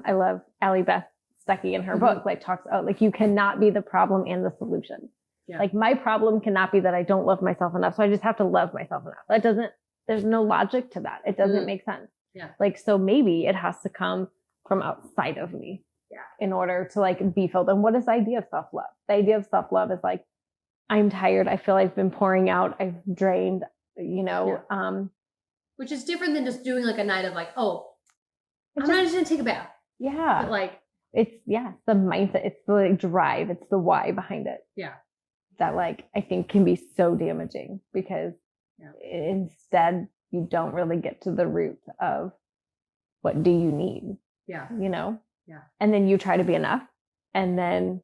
I love Allie Beth Stuckey in her book, like talks about like, you cannot be the problem and the solution. Yeah. Like my problem cannot be that I don't love myself enough. So I just have to love myself enough. There's no logic to that. It doesn't make sense. Yeah. Like, so maybe it has to come from outside of me. Yeah. In order to like be filled. And what is the idea of self-love? The idea of self-love is like, I'm tired. I feel like I've been pouring out. I've drained, which is different than just doing like a night of like, oh, I'm not just going to take a bath. Yeah. But like, it's the mindset. It's the like, drive. It's the why behind it. Yeah. That like, I think can be so damaging because instead you don't really get to the root of what do you need? Yeah. Yeah. And then you try to be enough and then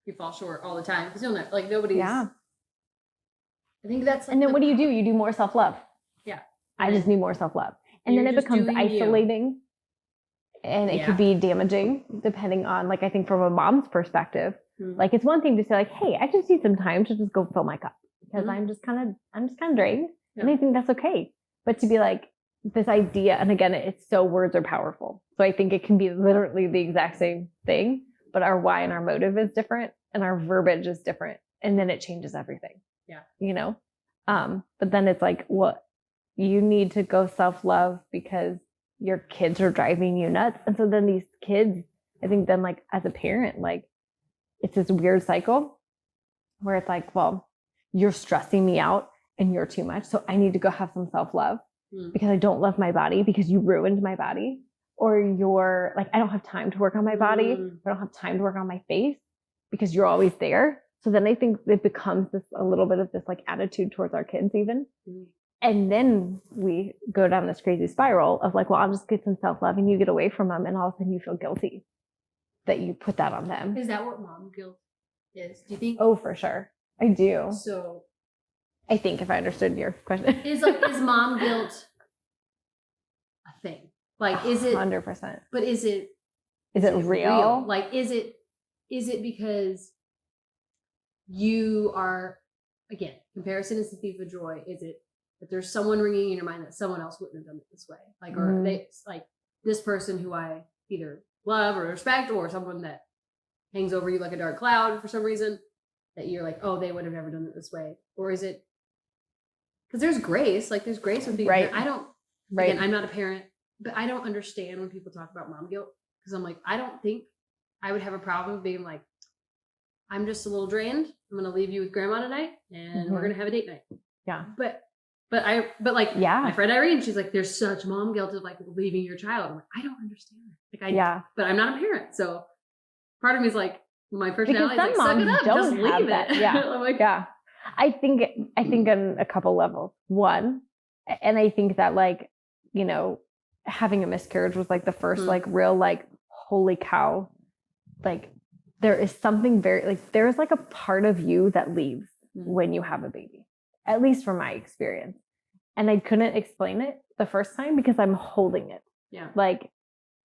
you fall short all the time because you'll never, like nobody's. Yeah. I think that's. Like and then what do? You do more self-love. Yeah. I just need more self-love. And then it becomes isolating and it could be damaging depending on like, I think from a mom's perspective, like it's one thing to say like, hey, I just need some time to just go fill my cup because I'm just kind of drained. Yeah. And I think that's okay. But to be like this idea, and again, it's so words are powerful. So I think it can be literally the exact same thing, but our why and our motive is different and our verbiage is different. And then it changes everything. Yeah. But then it's like, what you need to go self-love because your kids are driving you nuts. And so then these kids, I think then like as a parent, like it's this weird cycle where it's like, well, you're stressing me out and you're too much. So I need to go have some self-love because I don't love my body because you ruined my body. Or you're like, I don't have time to work on my body. I don't have time to work on my face because you're always there. So then I think it becomes a little bit of this like attitude towards our kids even. And then we go down this crazy spiral of like, well, I'll just get some self-love and you get away from them. And all of a sudden you feel guilty that you put that on them. Is that what mom guilt is? Do you think? Oh, for sure. I do. So I think if I understood your question. Is mom guilt a thing? Like, is it 100%? But is it real? Like, is it because you are, again, comparison is the thief of joy. Is it that there's someone ringing in your mind that someone else wouldn't have done it this way? Like, or they like this person who I either love or respect, or someone that hangs over you like a dark cloud for some reason that you're like, oh, they would have never done it this way? Or is it because there's grace with being right? I don't. Right. Again, I'm not a parent. But I don't understand when people talk about mom guilt because I'm like, I don't think I would have a problem being like, I'm just a little drained. I'm going to leave you with grandma tonight and we're going to have a date night. Yeah. But my friend Irene, she's like, there's such mom guilt of like leaving your child. I'm like, I don't understand that. Like but I'm not a parent. So part of me is like, my personality is like, suck it up, just leave it. Yeah. I'm like, yeah. I think on a couple levels. One, and I think that like, having a miscarriage was like the first like real like holy cow, like there is something very like there's like a part of you that leaves when you have a baby, at least from my experience, and I couldn't explain it the first time because I'm holding it. Like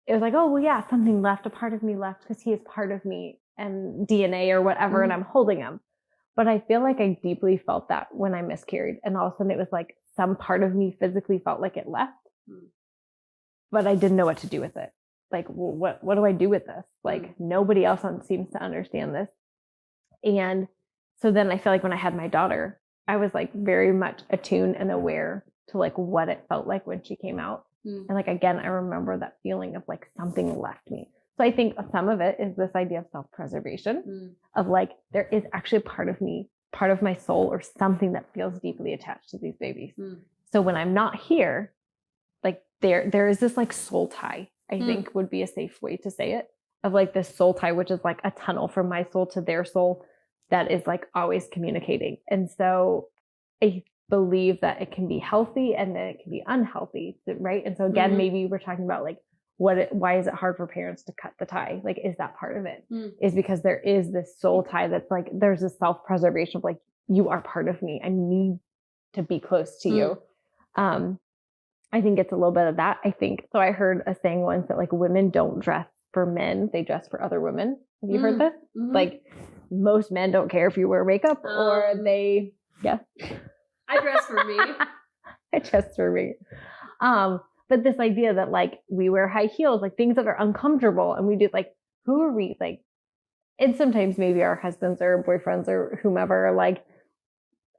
it was like, oh well, yeah, something left, a part of me left because he is part of me and DNA or whatever, and I'm holding him. But I feel like I deeply felt that when I miscarried, and all of a sudden it was like some part of me physically felt like it left. But I didn't know what to do with it. Like, well, what do I do with this? Like, nobody else seems to understand this. And so then I feel like when I had my daughter, I was like very much attuned and aware to like what it felt like when she came out. And like, again, I remember that feeling of like something left me. So I think some of it is this idea of self-preservation of like, there is actually a part of me, part of my soul or something that feels deeply attached to these babies. So when I'm not here, like there is this like soul tie, I think would be a safe way to say it, of like this soul tie, which is like a tunnel from my soul to their soul that is like always communicating. And so I believe that it can be healthy and then it can be unhealthy, right? And so again, maybe we're talking about like why is it hard for parents to cut the tie? Like, is that part of it? Is because there is this soul tie that's like, there's a self-preservation of like, you are part of me. I need to be close to you. I think it's a little bit of that. I think, so I heard a saying once that like women don't dress for men, they dress for other women. Have you heard this? Like most men don't care if you wear makeup or I dress for me. I dress for me. But but this idea that like we wear high heels, like things that are uncomfortable, and we do like, who are we? Like, and sometimes maybe our husbands or boyfriends or whomever are like,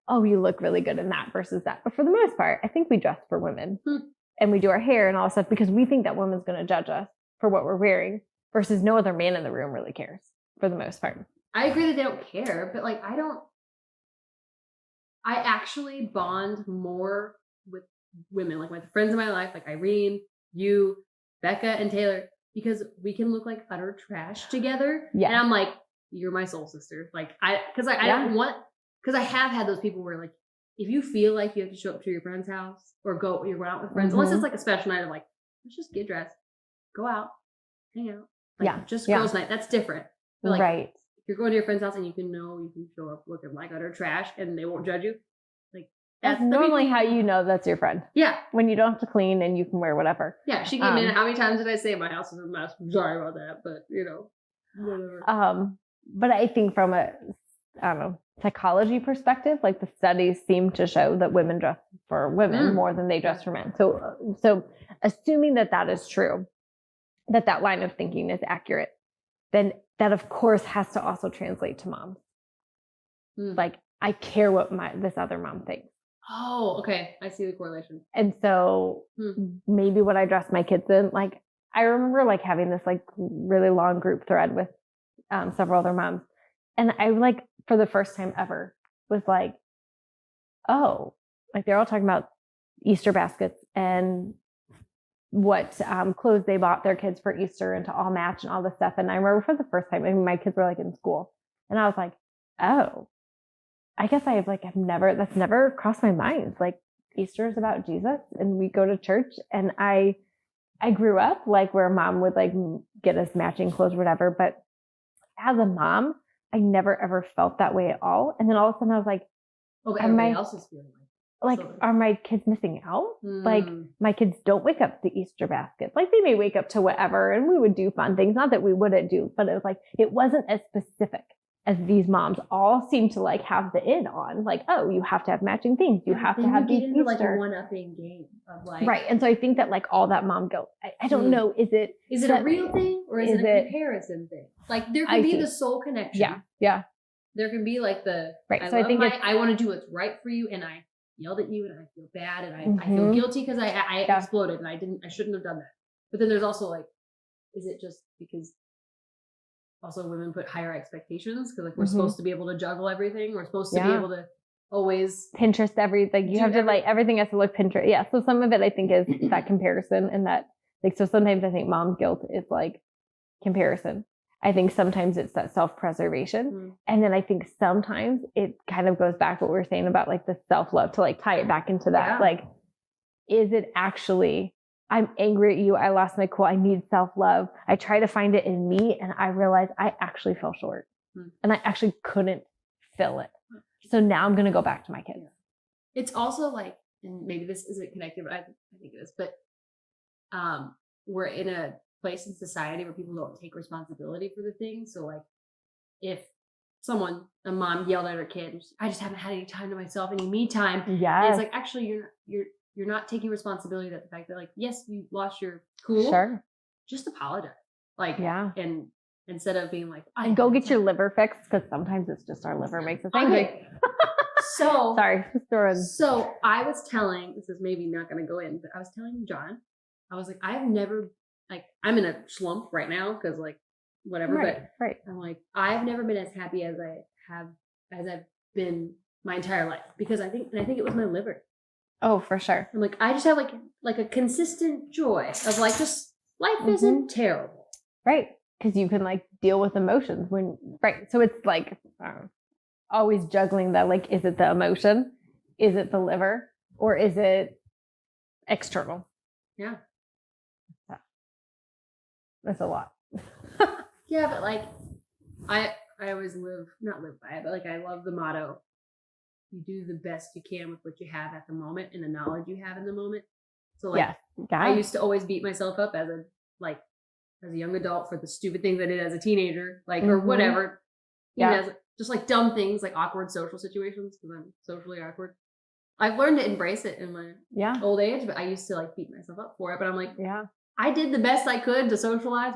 oh, you look really good in that versus that. But for the most part, I think we dress for women and we do our hair and all stuff because we think that woman's going to judge us for what we're wearing versus no other man in the room really cares for the most part. I agree that they don't care, but like I actually bond more with women, like my friends in my life, like Irene, you, Becca, and Taylor, because we can look like utter trash together. Yeah. And I'm like, you're my soul sister. Like I don't want, because I have had those people where like, if you feel like you have to show up to your friend's house or you're out with friends, unless it's like a special night of like, let's just get dressed, go out, hang out. Like, just girls' night. That's different. But like, right. If you're going to your friend's house and you can show up looking like utter trash and they won't judge you. Like that's normally how you know that's your friend. Yeah. When you don't have to clean and you can wear whatever. Yeah. She came in. How many times did I say my house is a mess? I'm sorry about that, but whatever. But I think from a, I don't know, psychology perspective, like the studies seem to show that women dress for women more than they dress for men. So assuming that is true, that line of thinking is accurate, then that of course has to also translate to moms. Like I care what this other mom thinks. Oh, okay. I see the correlation. And so maybe what I dress my kids in, like I remember like having this like really long group thread with several other moms. And I like for the first time ever was like, oh, like they're all talking about Easter baskets and what clothes they bought their kids for Easter and to all match and all this stuff. And I remember for the first time, I mean, my kids were like in school and I was like, oh, I guess that's never crossed my mind. Like Easter is about Jesus and we go to church and I grew up like where mom would like get us matching clothes or whatever. But as a mom, I never ever felt that way at all. And then all of a sudden I was like, oh, everybody else is feeling like, are my kids missing out? Like my kids don't wake up to Easter baskets. Like they may wake up to whatever and we would do fun things. Not that we wouldn't do, but it was like, it wasn't as specific as these moms all seem to like have the in on. Like, oh, you have to have matching things. You have to have these Easter. Like a one-upping game of like. Right. And so I think that like all that mom guilt, I don't know, is it a real thing or is it a comparison thing? Like there can be the soul connection. Yeah. Yeah. There can be like the, right. So I think I want to do what's right for you. And I yelled at you and I feel bad and I feel guilty because I exploded and I shouldn't have done that. But then there's also like, is it just because also women put higher expectations because like we're supposed to be able to juggle everything. We're supposed to be able to always Pinterest everything. You have to like, everything has to look Pinterest. Yeah. So some of it I think is that comparison and that like, so sometimes I think mom guilt is like comparison. I think sometimes it's that self-preservation. And then I think sometimes it kind of goes back to what we were saying about like the self-love to like tie it back into that. Yeah. Like, is it actually, I'm angry at you. I lost my cool. I need self-love. I try to find it in me and I realize I actually fell short and I actually couldn't fill it. So now I'm going to go back to my kids. It's also like, and maybe this isn't connected, but I think it is, but we're in a place in society where people don't take responsibility for the things. So like if a mom yelled at her kid, I just haven't had any time to myself, any me time. Yeah. It's like, actually you're not taking responsibility that the fact that like, yes, you lost your cool. Sure. Just apologize. Like, and instead of being like, and go get your liver fixed. Cause sometimes it's just our liver makes us angry. Okay. So sorry. So I was telling, this is maybe not going to go in, but I was telling John, I was like, I've never, like, I'm in a slump right now because like whatever, but I'm like, I've never been as happy as I've been my entire life because I think it was my liver. Oh, for sure. I'm like, I just have like a consistent joy of like, just life isn't terrible. Right. Because you can like deal with emotions so it's like always juggling that, like, is it the emotion? Is it the liver? Or is it external? Yeah. That's a lot. Yeah, but like I always not live by it, but like I love the motto, you do the best you can with what you have at the moment and the knowledge you have in the moment. So like I used to always beat myself up as a young adult for the stupid things I did as a teenager, like or whatever. Even as just like dumb things like awkward social situations because I'm socially awkward. I've learned to embrace it in my Yeah. old age, but I used to like beat myself up for it. But I'm like, Yeah. I did the best I could to socialize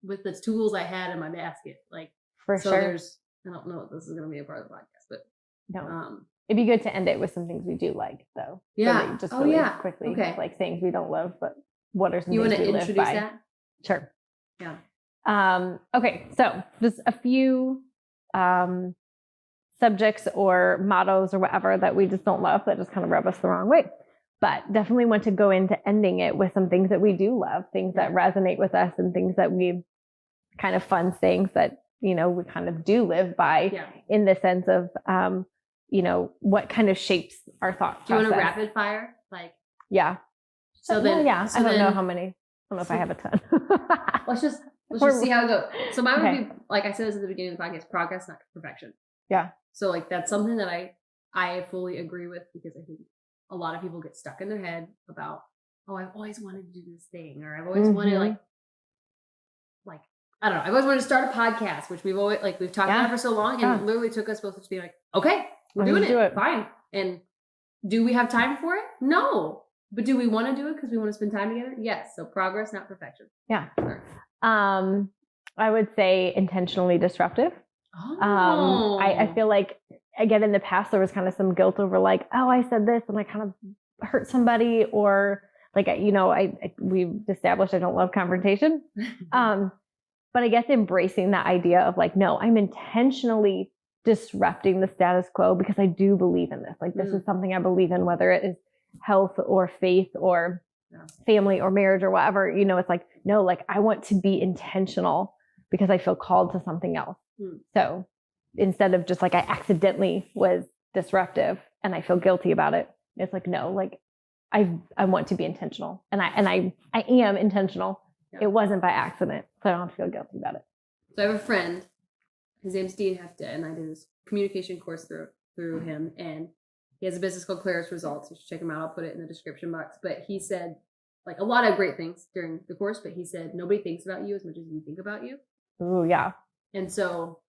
with the tools I had in my basket. Like, For so sure. there's, I don't know if this is going to be a part of the podcast, but No. It'd be good to end it with some things we do like, though. Yeah. Really, just Oh, really yeah. quickly. Okay. Like things we don't love, but what are some you want things to we live introduce by? that? Sure. Yeah. Okay. So just a few subjects or mottos or whatever that we just don't love that just kind of rub us the wrong way. But definitely want to go into ending it with some things that we do love, things that resonate with us, and things that we kind of fun things that, we kind of do live by in the sense of, what kind of shapes our thought process. Do you want a rapid fire? Like, yeah. So then, I don't know how many. I don't know if I have a ton. let's just see how it goes. So mine would be, like I said this at the beginning of the podcast, progress, not perfection. Yeah. So like that's something that I fully agree with, because I think a lot of people get stuck in their head about, oh, I've always wanted to do this thing, or I've always wanted like I don't know, I've always wanted to start a podcast, which we've talked about it for so long, and it literally took us both to be like, okay, we're doing it, fine. And do we have time for it? No. But do we want to do it because we want to spend time together? Yes. So progress, not perfection. Yeah. I would say intentionally disruptive. Oh. I feel like, again, in the past, there was kind of some guilt over like, oh, I said this and I kind of hurt somebody, or like, we've established I don't love confrontation. But I guess embracing that idea of like, no, I'm intentionally disrupting the status quo because I do believe in this. Like, this is something I believe in, whether it is health or faith or family or marriage or whatever. It's like, no, like I want to be intentional because I feel called to something else. So instead of just like I accidentally was disruptive and I feel guilty about it, it's like, no, like I want to be intentional, and I am intentional. It wasn't by accident, so I don't have to feel guilty about it. So I have a friend, his name's Dean Hefta, and I did this communication course through him, and he has a business called Claris Results. You should check him out. I'll put it in the description box. But he said like a lot of great things during the course, but he said nobody thinks about you as much as you think about you. Ooh, yeah. And so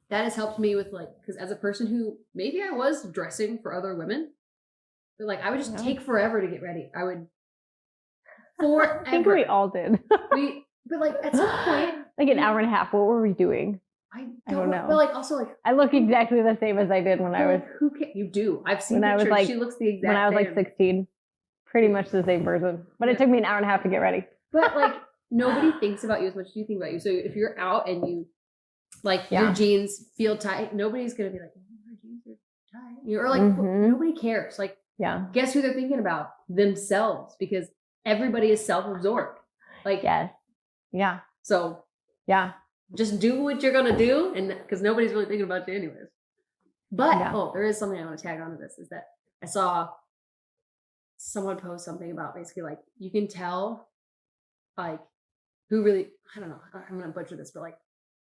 that has helped me with like, because as a person who maybe I was dressing for other women, but like I would just take forever to get ready. I would forever. I think we all did. But like at some point, like an hour and a half. What were we doing? I don't know. But like also like I look exactly the same as I did when I was. Like, who can you do? I've seen when pictures. I was like, she looks the exact when I was same. like 16, pretty much the same version. But it took me an hour and a half to get ready. But like nobody thinks about you as much as you think about you. So if you're out and you like your jeans feel tight, nobody's gonna be like, oh, my jeans are tight. Or like nobody cares. Like guess who they're thinking about? Themselves, because everybody is self-absorbed. Like yeah. So just do what you're gonna do, and because nobody's really thinking about you anyways. But there is something I want to tag onto this, is that I saw someone post something about basically like you can tell like who really, I don't know, I'm gonna butcher this, but like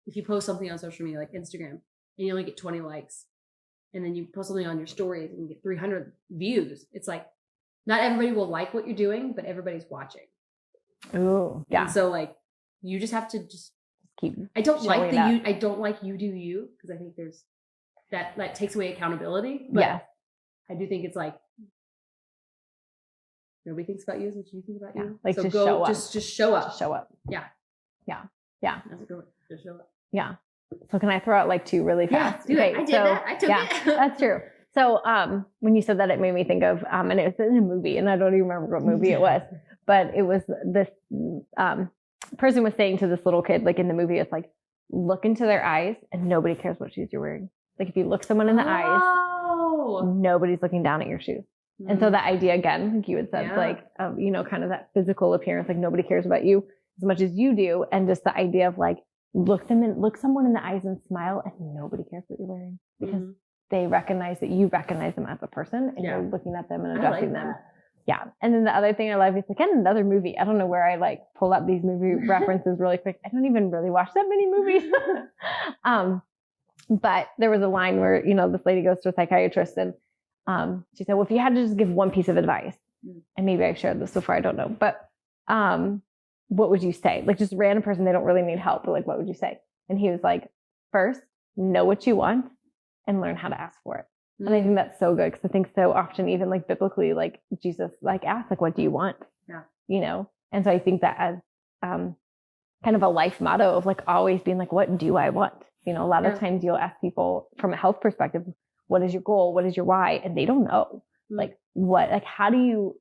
if you post something on social media like Instagram and you only get 20 likes, and then you post something on your stories and you get 300 views, it's like not everybody will like what you're doing, but everybody's watching. Ooh, yeah. And so like you just have to just keep. I don't like you do you, because I think there's that takes away accountability. But I do think it's like nobody thinks about you as much as you think about you. Like so just go, show up. Just show up. Just show up. Yeah. That's a good one. Just show up. Yeah. So can I throw out like two really fast? Yeah, do it. I did that. I took it. That's true. So when you said that, it made me think of and it was in a movie, and I don't even remember what movie it was, but it was this person was saying to this little kid, like in the movie, it's like, look into their eyes and nobody cares what shoes you're wearing. Like if you look someone in the eyes, nobody's looking down at your shoes. And so that idea, again, like you had said, like, kind of that physical appearance, like nobody cares about you as much as you do. And just the idea of like, look someone in the eyes and smile, and nobody cares what you're wearing, because they recognize that you recognize them as a person, and you're looking at them and addressing them. Yeah. And then the other thing I love is, again, another movie. I don't know where I like pull up these movie references really quick. I don't even really watch that many movies. But there was a line where, this lady goes to a psychiatrist, and she said, well, if you had to just give one piece of advice, and maybe I've shared this before, I don't know, but what would you say? Like just a random person, they don't really need help, but like, what would you say? And he was like, first, know what you want and learn how to ask for it. And I think that's so good because I think so often, even like biblically, like Jesus like asked, like, what do you want? Yeah. You know? And so I think that as kind of a life motto of like always being like, what do I want? You know, a lot of times you'll ask people from a health perspective, what is your goal? What is your why? And they don't know. Like what, like how do you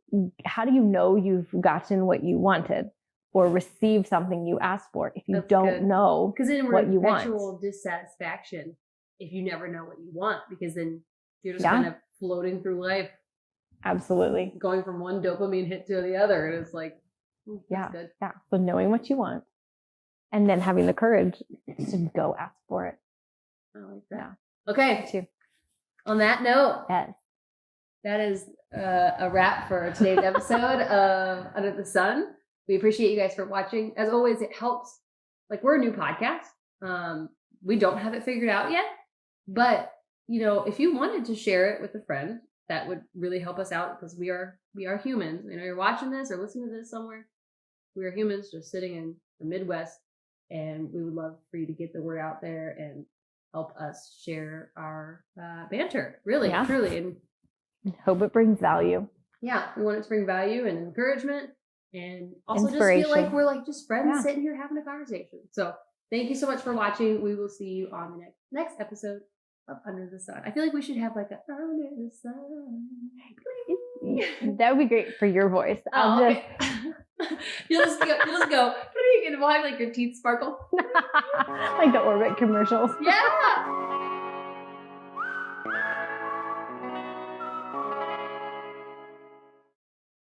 know you've gotten what you wanted or receive something you asked for if you don't know because then what you we're in want? perpetual dissatisfaction if you never know what you want, because then you're just kind of floating through life. Absolutely. Going from one dopamine hit to the other. And it's like, that's good. Yeah. So knowing what you want and then having the courage to go ask for it. I like that. Yeah. Okay. On that note, that is a wrap for today's episode of Under the Sun. We appreciate you guys for watching. As always, it helps. Like, we're a new podcast. We don't have it figured out yet. But, you know, if you wanted to share it with a friend, that would really help us out because we are humans. You know, you're watching this or listening to this somewhere. We are humans just sitting in the Midwest. And we would love for you to get the word out there and help us share our banter, really, truly. And hope it brings value. Yeah, we want it to bring value and encouragement and also just feel like we're like just friends sitting here having a conversation. So thank you so much for watching. We will see you on the next episode of Under the Sun. I feel like we should have like a Under the Sun. That would be great for your voice. Okay. You'll just go and we'll have like your teeth sparkle. Like the Orbit commercials. Yeah.